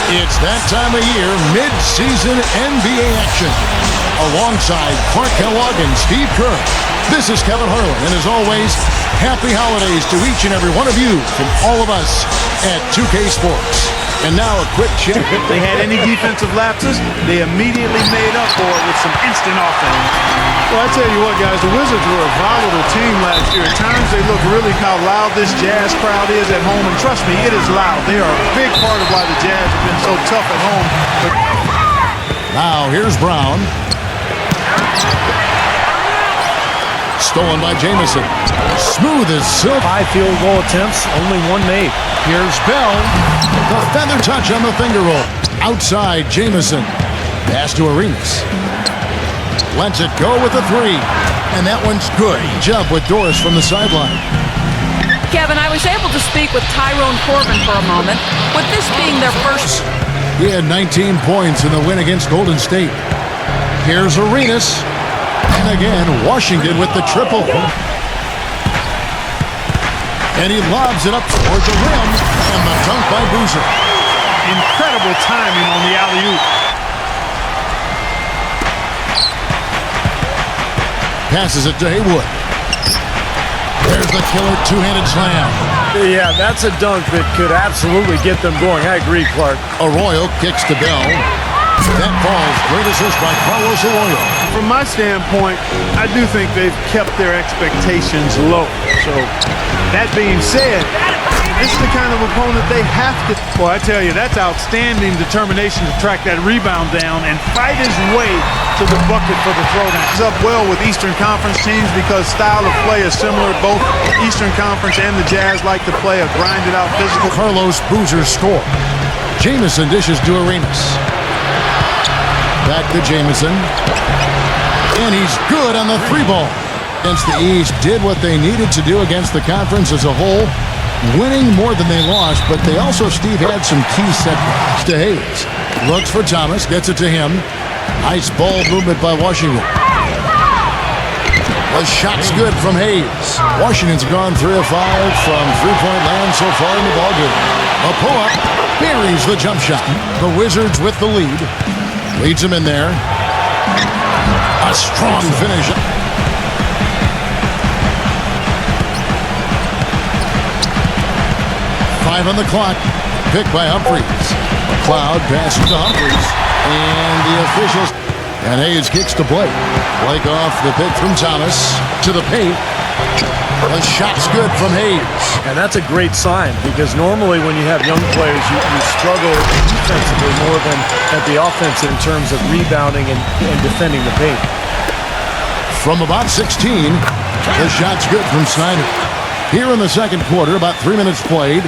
It's that time of year, mid-season NBA action. Alongside Clark Kellogg and Steve Kerr, this is Kevin Harlan, and as always, happy holidays to each and every one of you from all of us at 2K Sports. And now a quick check. If they had any defensive lapses, they immediately made up for it with some instant offense. Well, I tell you what, guys, the Wizards were a volatile team last year. At times, they look really how loud this Jazz crowd is at home. And trust me, it is loud. They are a big part of why the Jazz have been so tough at home. Now, here's Brown. Stolen by Jamison. Smooth as silk. 5 field goal attempts, only 1 made. Here's Bell. The feather touch on the finger roll. Outside, Jamison. Pass to Arenas. Lets it go with the 3. And that one's good. Jump with Doris from the sideline. Kevin, I was able to speak with Tyrone Corbin for a moment. With this being their first... He had 19 points in the win against Golden State. Here's Arenas. And again, Washington with the triple. And he lobs it up toward the rim. And the dunk by Boozer. Incredible timing on the alley-oop. Passes it to Haywood. There's the killer two-handed slam. Yeah, that's a dunk that could absolutely get them going. I agree, Clark. Arroyo kicks to Bell. That falls. Great assist by Carlos Arroyo. From my standpoint, I do think they've kept their expectations low. So, that being said, this is the kind of opponent they have to... Well, I tell you, that's outstanding determination to track that rebound down and fight his way to the bucket for the throwdown. He's up well with Eastern Conference teams because style of play is similar. Both Eastern Conference and the Jazz like to play a grinded-out physical... Carlos Boozer score. Jamison dishes to Arenas. Back to Jamison. And he's good on the 3-ball. Against the East, did what they needed to do against the conference as a whole. Winning more than they lost, but they also, Steve, had some key setbacks. To Hayes. Looks for Thomas, gets it to him. Nice ball movement by Washington. The shot's good from Hayes. Washington's gone 3 of 5 from three-point land so far in the ballgame. A pull-up buries the jump shot. The Wizards with the lead. Leads him in there. A strong finish. Five on the clock. Picked by Humphries. McLeod passes to Humphries. And the officials. And Hayes kicks to Blake. Blake off the pick from Thomas. To the paint. The shot's good from Hayes. And that's a great sign because normally when you have young players, you struggle defensively more than at the offense in terms of rebounding and defending the paint. From about 16, the shot's good from Snyder. Here in the second quarter, about 3 minutes played.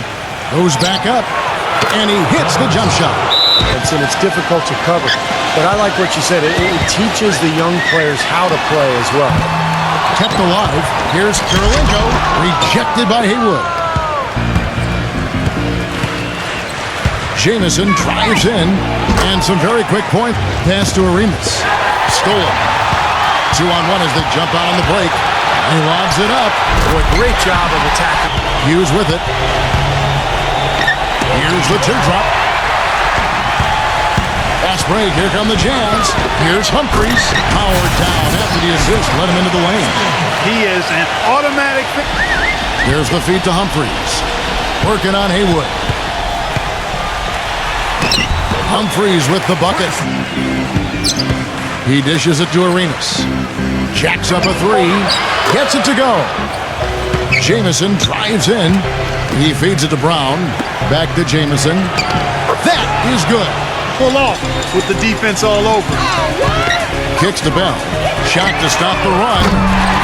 Goes back up, and he hits the jump shot. And it's difficult to cover. But I like what you said. It teaches the young players how to play as well. Kept alive. Here's Kirilenko, rejected by Haywood. Jamison drives in, and some very quick point pass to Arenas. Stolen. 2-on-1 as they jump out on the break. And he lobs it up. Boy, great job of attacking. Hughes with it. Here's the teardrop. Fast break. Here come the Jazz. Here's Humphries. Powered down after the assist. Let him into the lane. He is an automatic... Here's the feed to Humphries. Working on Haywood. Humphries with the bucket. He dishes it to Arenas. Jacks up a 3. Gets it to go. Jamison drives in. He feeds it to Brown. Back to Jamison. That is good. Pull off with the defense all over. Kicks to Bell. Shot to stop the run.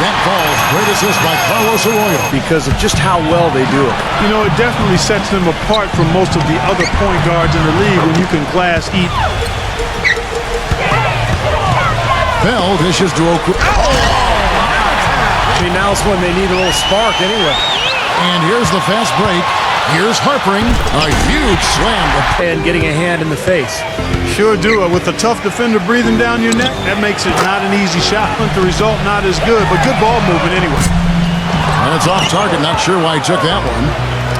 That falls. Great assist by Carlos Arroyo. Because of just how well they do it. You know, it definitely sets them apart from most of the other point guards in the league when you can glass eat. Bell dishes to Oku. I mean, now's when they need a little spark anyway. And here's the fast break. Here's Harpering. A huge slam. And getting a hand in the face. Sure do. With a tough defender breathing down your neck, that makes it not an easy shot. The result not as good, but good ball movement anyway. And it's off target. Not sure why he took that one.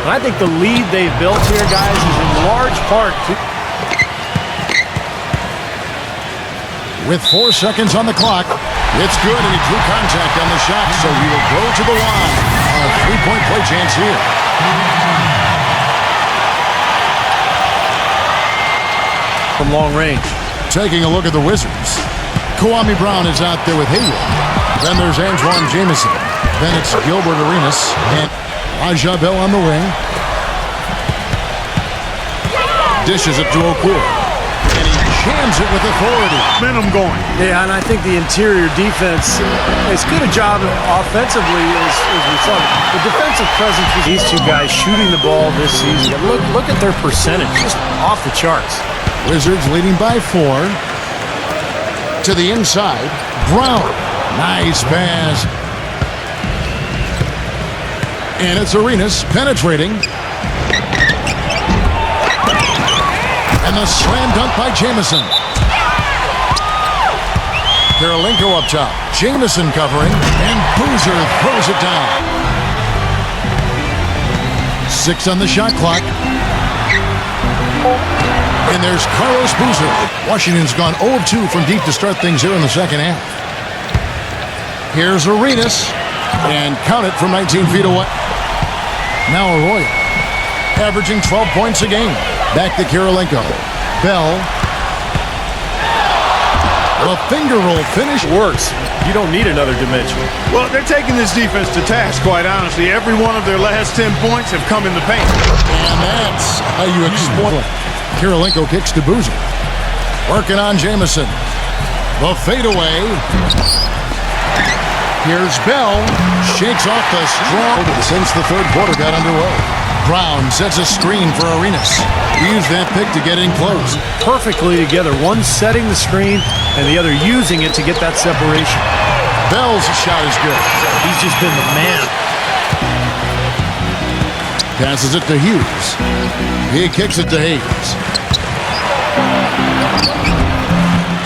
I think the lead they've built here, guys, is in large part with 4 seconds on the clock. It's good, and he drew contact on the shot, so he will go to the line. A three-point play chance here. From long range. Taking a look at the Wizards. Kwame Brown is out there with Hayward. Then there's Antoine Jamison. Then it's Gilbert Arenas and Raja Bell on the wing. Dishes it to Okoro. And he jams it with authority. Momentum going. Yeah, and I think the interior defense, as good a job offensively as we saw. The defensive presence with these two guys shooting the ball this season. Look at their percentage, just off the charts. Wizards leading by 4. To the inside. Brown. Nice pass. And it's Arenas penetrating. And the slam dunk by Jamison. Karolinko up top. Jamison covering. And Boozer throws it down. 6 on the shot clock. And there's Carlos Boozer. Washington's gone 0 of 2 from deep to start things here in the second half. Here's Arenas. And count it from 19 feet away. Now Arroyo. Averaging 12 points a game. Back to Karolinko. Bell. The finger roll finish. Works. You don't need another dimension. Well, they're taking this defense to task, quite honestly. Every one of their last 10 points have come in the paint. And that's how you exploit. Karolinko kicks to Boozer. Working on Jamison. The fadeaway. Here's Bell. Shakes off the strong since the third quarter got underway. Brown sets a screen for Arenas. He used that pick to get in close. Perfectly together. One setting the screen and the other using it to get that separation. Bell's shot is good. He's just been the man. Passes it to Hughes. He kicks it to Hayes.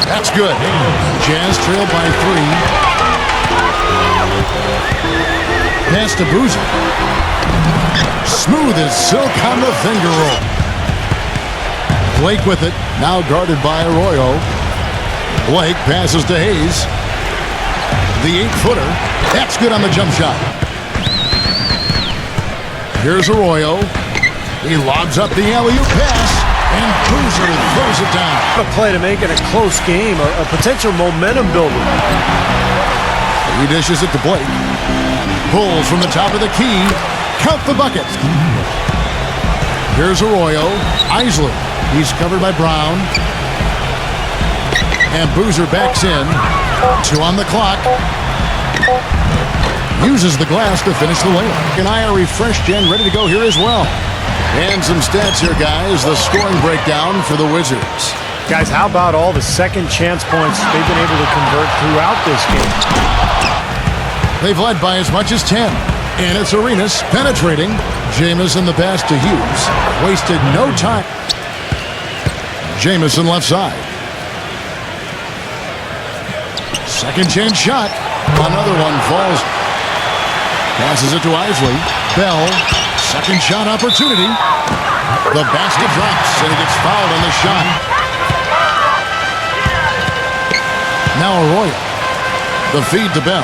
That's good. Jazz trailed by 3. Pass to Boozer. Smooth as silk on the finger roll. Blake with it. Now guarded by Arroyo. Blake passes to Hayes. The 8-footer. That's good on the jump shot. Here's Arroyo. He lobs up the alley-oop pass. And Boozer throws it down. A play to make it a close game. A potential momentum builder. He dishes it to Blake. Pulls from the top of the key. Count the bucket. Here's Arroyo. Isley. He's covered by Brown. And Boozer backs in. 2 on the clock. Uses the glass to finish the layup. And I are refreshed and ready to go here as well. And some stats here, guys. The scoring breakdown for the Wizards. Guys, how about all the second chance points they've been able to convert throughout this game? They've led by as much as 10. And it's Arenas penetrating. Jamison the pass to Hughes. Wasted no time. Jamison left side. Second chance shot. Another one falls. Passes it to Isley. Bell. Second shot opportunity. The basket drops and he gets fouled on the shot. Now Arroyo. The feed to Bell.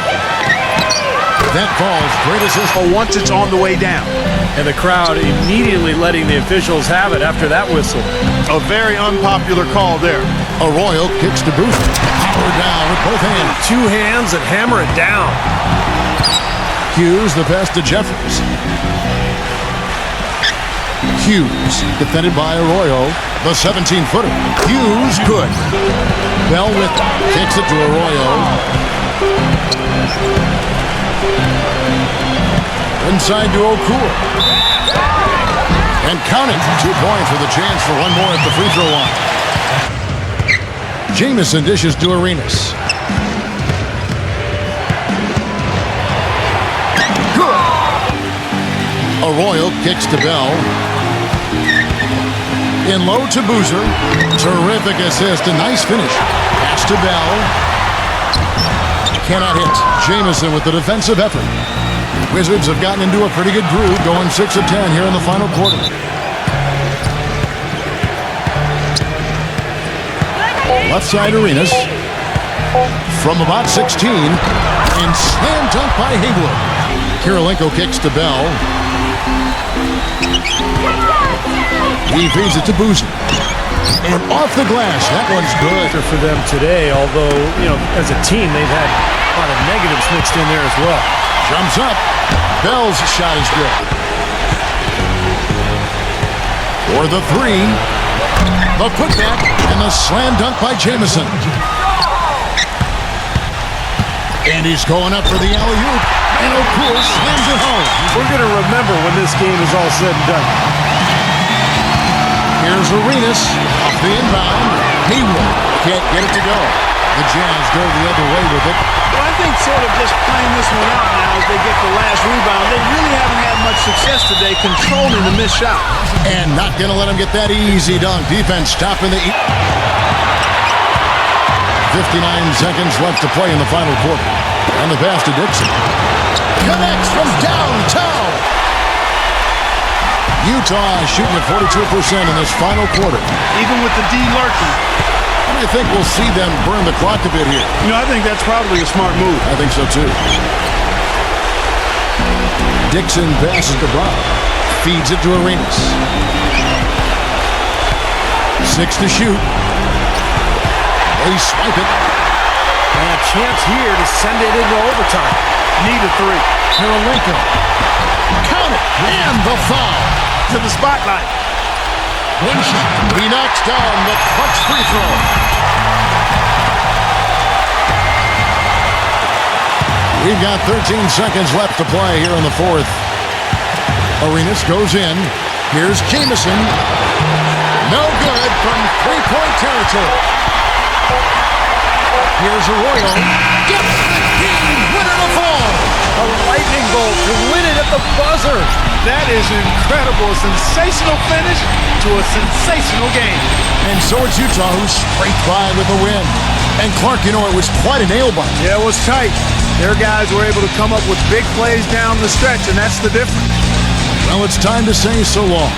That falls. Great assist. Once it's on the way down. And the crowd immediately letting the officials have it after that whistle. A very unpopular call there. Arroyo kicks to Boozer. Power down with both hands. 2 hands and hammer it down. Hughes the pass to Jeffries. Hughes defended by Arroyo. The 17-footer. Hughes good. Bell with it. Kicks it to Arroyo. Inside to Okoro. And count it. 2 points with a chance for one more at the free throw line. Jamison dishes to Arenas. Good. Arroyo kicks to Bell. In low to Boozer. Terrific assist. A nice finish. Pass to Bell. Cannot hit. Jamison with the defensive effort. Wizards have gotten into a pretty good groove, going 6 of 10 here in the final quarter. Left side Arenas. from about 16 and slam dunk by Haywood. Kirilenko kicks to Bell. He feeds it to Boozer. And off the glass, that one's good. For them today, although, as a team, they've had a lot of negatives mixed in there as well. Jumps up. Bell's shot is good. For the three. The putback and the slam dunk by Jamison. And he's going up for the alley-oop. And O'Cool slams it home. We're going to remember when this game is all said and done. Here's Arenas off the inbound. Haywood can't get it to go. The Jazz go the other way with it. Well, I think sort of just playing this one out now as they get the last rebound. They really haven't had much success today controlling the missed shot. And not going to let him get that easy dunk. Defense stopping the... 59 seconds left to play in the final quarter. And the pass to Dixon. Connects from downtown. Utah shooting at 42% in this final quarter. Even with the D lurking. And I think we'll see them burn the clock a bit here. I think that's probably a smart move. I think so too. Dixon passes to Brown. Feeds it to Arenas. 6 to shoot. They swipe it. And a chance here to send it into overtime. Need a three. Kirilenko. Count it. And the foul. To the spotlight. One shot. He knocks down the clutch free throw. We've got 13 seconds left to play here in the fourth. Arenas goes in. Here's Jamison. No good from three-point territory. Here's Arroyo. Gets the game winner to fall. A lightning bolt to win it at the buzzer. That is incredible. A sensational finish to a sensational game. And so it's Utah who scraped by with a win. And Clark, it was quite a nail-biter. Yeah, it was tight. Their guys were able to come up with big plays down the stretch, and that's the difference. Well, it's time to say so long.